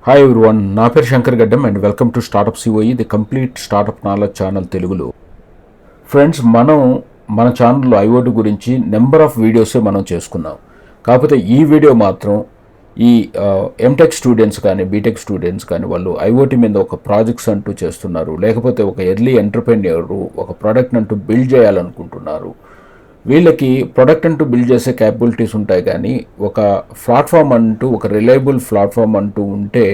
Hi everyone, నా పేరు శంకర్ గడ్డం and welcome to startup COE, the complete startup knowledge channel తెలుగులో. ఫ్రెండ్స్, మన ఛానల్లో ఐఓటీ గురించి నెంబర్ ఆఫ్ వీడియోసే మనం చేసుకున్నాం. కాకపోతే ఈ వీడియో మాత్రం ఈ ఎంటెక్ స్టూడెంట్స్ కానీ బీటెక్ స్టూడెంట్స్ కానీ వాళ్ళు ఐఓటీ మీద ఒక ప్రాజెక్ట్స్ అంటూ చేస్తున్నారు, లేకపోతే ఒక ఎర్లీ ఎంటర్ప్రెన్యూర్ ఒక ప్రోడక్ట్ అంటూ బిల్డ్ చేయాలనుకుంటున్నారు. వీళ్ళకి ప్రొడక్ట్ అంటూ బిల్డ్ చేసే క్యాపబిలిటీస్ ఉంటాయి, కానీ ఒక ప్లాట్ఫామ్ అంటూ ఒక రిలయబుల్ ప్లాట్ఫామ్ అంటూ ఉంటే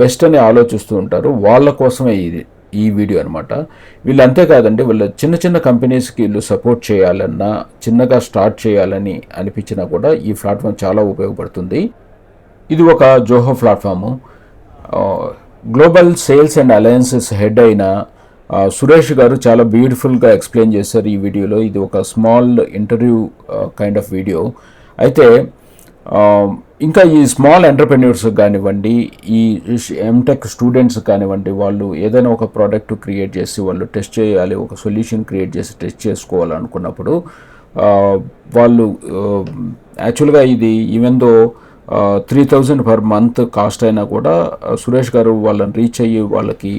బెస్ట్ అని ఆలోచిస్తూ ఉంటారు. వాళ్ళ కోసమే ఈ వీడియో అనమాట. వీళ్ళు అంతేకాదండి, వీళ్ళ చిన్న చిన్న కంపెనీస్కి వీళ్ళు సపోర్ట్ చేయాలన్నా, చిన్నగా స్టార్ట్ చేయాలని అనిపించినా కూడా ఈ ప్లాట్ఫామ్ చాలా ఉపయోగపడుతుంది. ఇది ఒక Zoho platform. Global sales and alliances head అయిన సురేష్ గారు చాలా బ్యూటిఫుల్గా ఎక్స్ప్లెయిన్ చేశారు ఈ వీడియోలో. ఇది ఒక small interview kind of video. అయితే ఇంకా ఈ స్మాల్ ఎంటర్ప్రెన్యూర్స్ కానివ్వండి, ఈ ఎంటెక్ స్టూడెంట్స్ కానివ్వండి, వాళ్ళు ఏదైనా ఒక ప్రోడక్ట్ క్రియేట్ చేసి వాళ్ళు టెస్ట్ చేయాలి, ఒక సొల్యూషన్ క్రియేట్ చేసి టెస్ట్ చేసుకోవాలనుకున్నప్పుడు వాళ్ళు యాక్చువల్గా ఇది ఈవెందో 3,000 పర్ మంత్ కాస్ట్ అయినా కూడా సురేష్ గారు వాళ్ళని రీచ్ అయ్యి వాళ్ళకి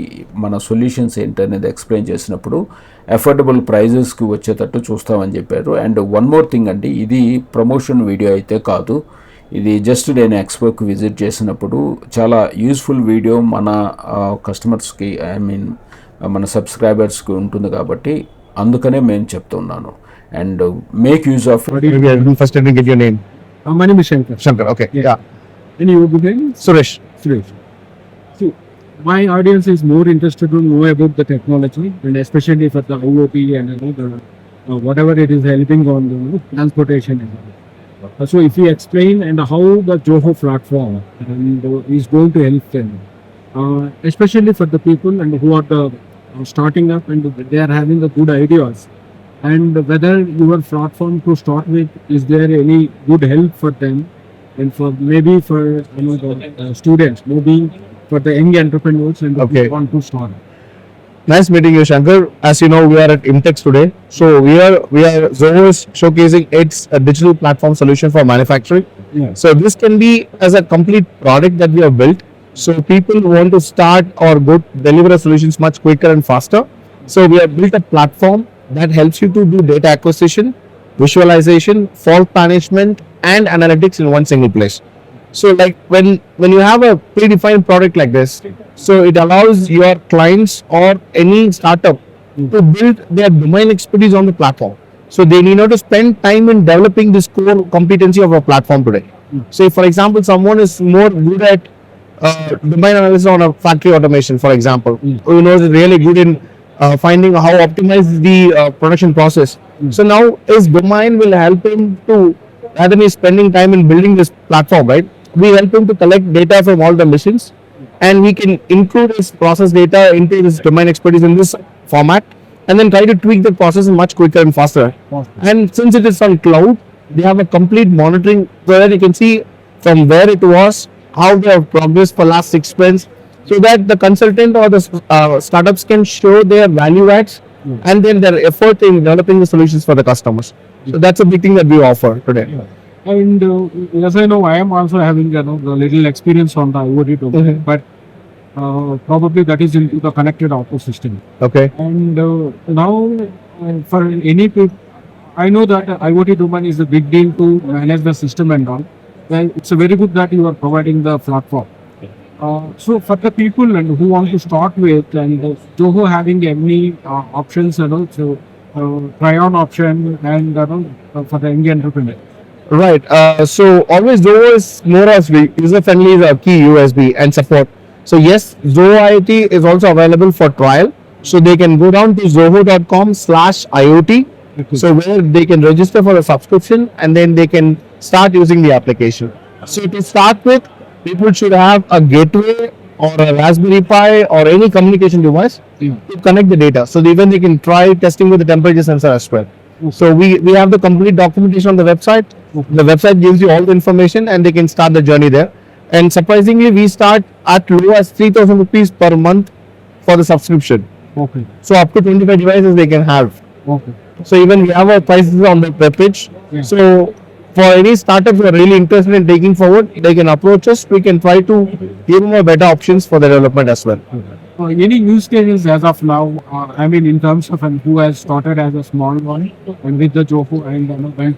మన సొల్యూషన్స్ ఏంటనేది ఎక్స్ప్లెయిన్ చేసినప్పుడు అఫోర్డబుల్ ప్రైజెస్కి వచ్చేటట్టు చూస్తామని చెప్పారు. అండ్ వన్ మోర్ థింగ్ అండి, ఇది ప్రమోషన్ వీడియో అయితే కాదు. ఇది జస్ట్ నేను ఎక్స్పోకి విజిట్ చేసినప్పుడు చాలా యూస్ఫుల్ వీడియో మన కస్టమర్స్కి, మన సబ్స్క్రైబర్స్కి ఉంటుంది కాబట్టి అందుకనే మేము చెప్తున్నాను. And make use of. First, let me get your name. My name is Shankar. Shankar, okay. Yeah. And you good name? Suresh. So, my audience is more interested to know about the technology, and especially for the IoT and the whatever it is helping on the transportation. So, if you explain and how the Zoho platform and is going to help them, especially for the people and who are the starting up and they are having the good ideas. And whether your platform to start with, is there any good help for them, and for maybe for the students, maybe for the young entrepreneurs and Okay. who want to start. Nice meeting you, Shankar. As you know, we are at Imtex today. So we are Zoho is showcasing its digital platform solution for manufacturing. Yeah. So this can be as a complete product that we have built. So people who want to start or deliver solutions much quicker and faster. So we have built a platform that helps you to do data acquisition, visualization, fault management, and analytics in one single place. So like when you have a predefined product like this, so it allows your clients or any startup to build their domain expertise on the platform. So they need not to spend time in developing this core competency of a platform today. So if, for example, someone is more good at domain analysis on a factory automation, for example, who knows really good in finding how optimize the production process. So now his domain will help him to, rather than he's spending time in building this platform, right? We help him to collect data from all the machines, and we can include his process data into this domain expertise in this format, and then try to tweak the process much quicker and faster. And since it is on cloud, they have a complete monitoring so that you can see from where it was, how they have progressed for last 6 months, so that the consultant or the startups can show their value adds and then their effort in developing the solutions for the customers. So that's a big thing that we offer today. And as I know, I am also having a little experience on the IoT domain, but probably that is into the connected auto system. Okay. And now for any people, I know that IoT domain is a big deal to manage the system and all. Well, it's a very good that you are providing the platform. So for the people and who want to start with, and Zoho having any options, so try-on option and for the young entrepreneur. Right. So always Zoho is more as user-friendly is a key USB and support. So yes, Zoho IoT is also available for trial. So they can go down to zoho.com/IoT. Okay. So where they can register for a subscription and then they can start using the application. So to start with, people should have a gateway or a Raspberry Pi or any communication device to connect the data. So even they can try testing with the temperature sensor as well. So we have the complete documentation on the website. The website gives you all the information and they can start the journey there. And surprisingly, we start at low as 3,000 rupees per month for the subscription. Okay. So up to 25 devices they can have. Okay. So even we have our prices on the web page. Yeah. So for any startup who are really interested in taking forward, they can approach us. We can try to give them a better options for the development as well. Any use cases as of now? I mean, in terms of who has started as a small one and with the Zoho and when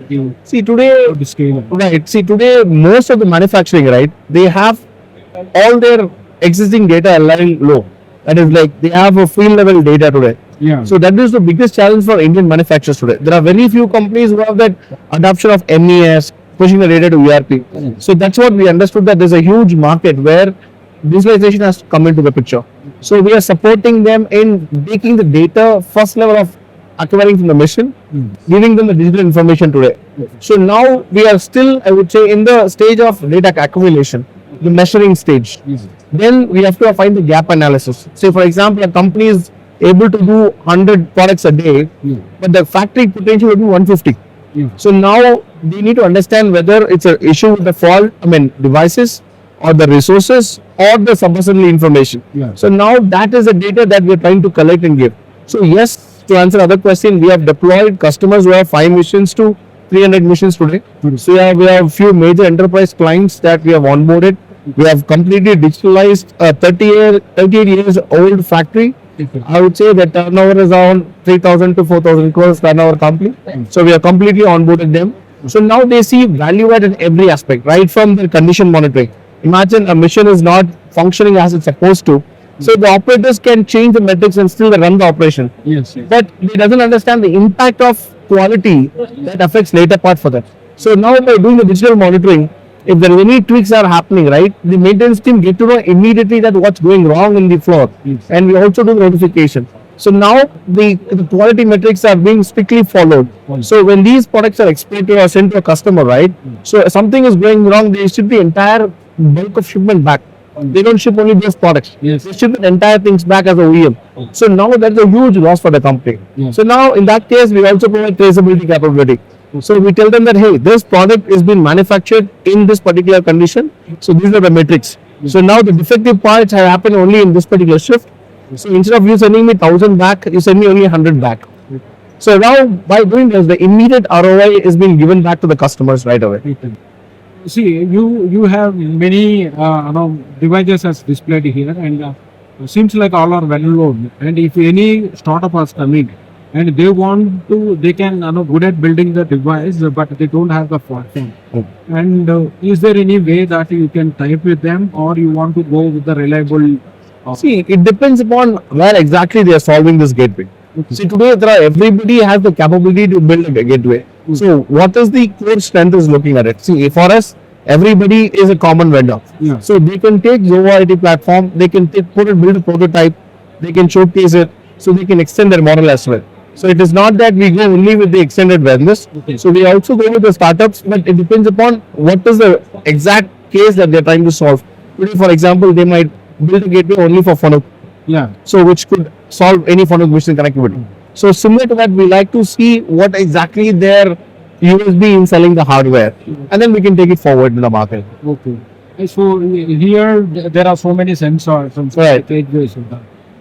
you See today, to scale up. right? See today, most of the manufacturing, right? They have all their existing data lying low. That is like they have a field level data today. Yeah. So that is the biggest challenge for Indian manufacturers today. There are very few companies who have that adoption of MES, pushing the data to ERP. So that's what we understood, that there's a huge market where visualization has to come into the picture. So we are supporting them in taking the data first level of acquiring from the machine, giving them the digital information today. So now we are still, I would say, in the stage of data accumulation, the measuring stage. Then we have to find the gap analysis. Say for example, a company is able to do 100 products a day, but the factory potential will be 150. So now they need to understand whether it's an issue with the fault, devices or the resources or the sub-assembly information. So now that is the data that we are trying to collect and give. So yes, to answer other question, we have deployed customers who have 5 machines to 300 machines today. So we have few major enterprise clients that we have onboarded. We have completely digitalized a 38 years old factory. I would say that turnover is around 3,000 to 4,000 crores turnover company. So we have completely onboarded them. So now they see value add in every aspect, right from the condition monitoring. Imagine a machine is not functioning as it's supposed to. So the operators can change the metrics and still run the operation. Yes. But they doesn't understand the impact of quality that affects later part for them. So now by doing the digital monitoring, if there are any tweaks are happening, right, the maintenance team get to know immediately that what's going wrong in the floor. And we also do notification. So now the quality metrics are being strictly followed. So when these products are exported or sent to a customer, right, so something is going wrong, they ship the entire bulk of shipment back. They don't ship only those products. Yes. They ship the entire things back as a OEM. So now that's a huge loss for the company. So now in that case, we also provide traceability capability. So we tell them that, hey, this product is being manufactured in this particular condition. So these are the metrics. So now the defective parts have happened only in this particular shift. So instead of you sending me 1,000 back, you send me only 100 back. So now by doing this, the immediate ROI is being given back to the customers right away. See, you have many devices as displayed here, and seems like all are well known. And if any startup is coming and they can good at building the device, but they don't have the platform. And is there any way that you can type with them, or you want to go with the reliable? See, it depends upon where exactly they are solving this gateway. See, today everybody has the capability to build a gateway. So what is the core strength is looking at it. See, for us, everybody is a common vendor. So they can take Zoho IoT platform, they can build a prototype, they can showcase it, so they can extend their model as well. So it is not that we go only with the extended vendors. So we also go with the startups, but it depends upon what is the exact case that they're trying to solve. Today, for example, they might build a gateway only for Fanuc. So which could solve any Fanuc machine connectivity. So similar to that, we like to see what exactly their USB in selling the hardware, and then we can take it forward in the market. Okay. So here there are so many sensors and Right.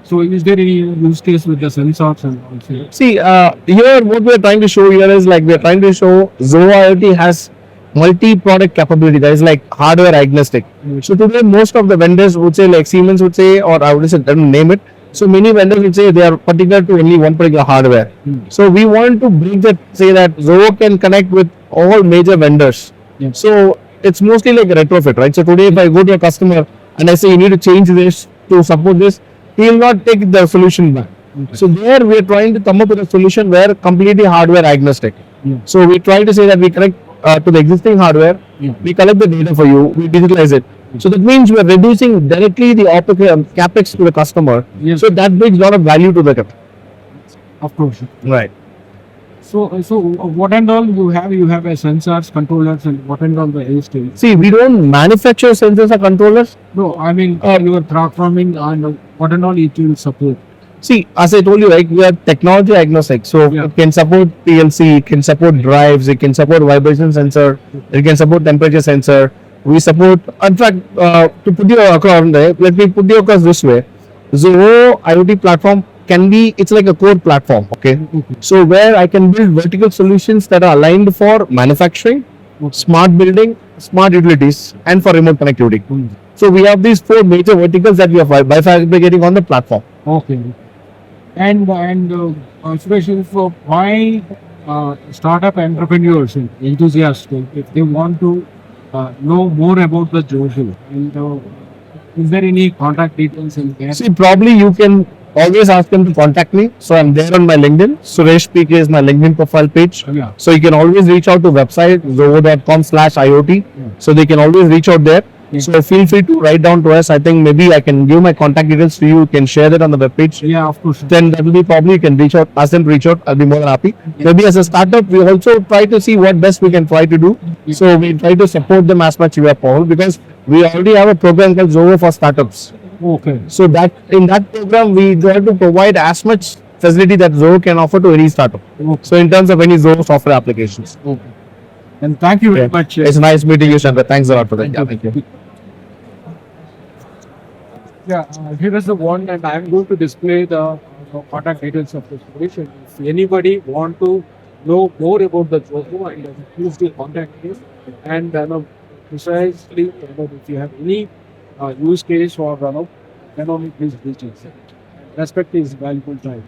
So is there any use case with the sensors and also? See, here what we are trying to show here is like we are trying to show Zoho IoT has multi-product capability, that is like hardware agnostic. So today most of the vendors would say, like Siemens would say, or I would say, don't name it. So many vendors would say they are particular to only one particular hardware. So we want to bring that, say that Zoho can connect with all major vendors. So it's mostly like a retrofit, right? So today if I go to a customer and I say you need to change this to support this, he will not take the solution back. So there we are trying to come up with a solution where completely hardware agnostic. So we try to say that we connect to the existing hardware, we collect the data for you, we digitalize it. So that means we are reducing directly the capex to the customer. So that brings a lot of value to the customer. Of course. Right. So what and all you have? You have a sensors, controllers, and what and all the AST? See, we don't manufacture sensors or controllers. No, I mean your programming and what and all it will support. See, as I told you, right, we are technology agnostic. So it can support PLC, it can support drives, it can support vibration sensor, it can support temperature sensor. We support, in fact, to put you across, let me put you across this way. Zoho IoT platform can be, it's like a core platform. Okay. So where I can build vertical solutions that are aligned for manufacturing, smart building, smart utilities, and for remote connectivity. So we have these four major verticals that we are bifurcating on the platform. Okay. And consideration for why startup entrepreneurs and enthusiasts, if they want to know more about the Zoho, and is there any contact details in there? See, probably you can always ask them to contact me. So I'm there on my LinkedIn. Suresh PK is my LinkedIn profile page. Yeah. So you can always reach out to website zoho.com/IoT. So they can always reach out there. Yeah. So feel free to write down to us. I think maybe I can give my contact details to you. You can share that on the webpage. Yeah, of course. Then that will be probably you can reach out, ask them to reach out. I'll be more than happy. Maybe as a startup, we also try to see what best we can try to do. So we try to support them as much as we are possible because we already have a program called Zoho for startups. Okay. So that in that program, we try to provide as much facility that Zoho can offer to any startup. Okay. So in terms of any Zoho software applications. Okay. And thank you very much. It's nice meeting you, Chandra. Thanks a lot for that. Yeah, thank you. Yeah, here is the one, and I am going to display the contact details of the solution. If anybody want to know more about the Zoho, and please do contact me. And precisely, if you have any use case or please reach us. Respect is valuable time.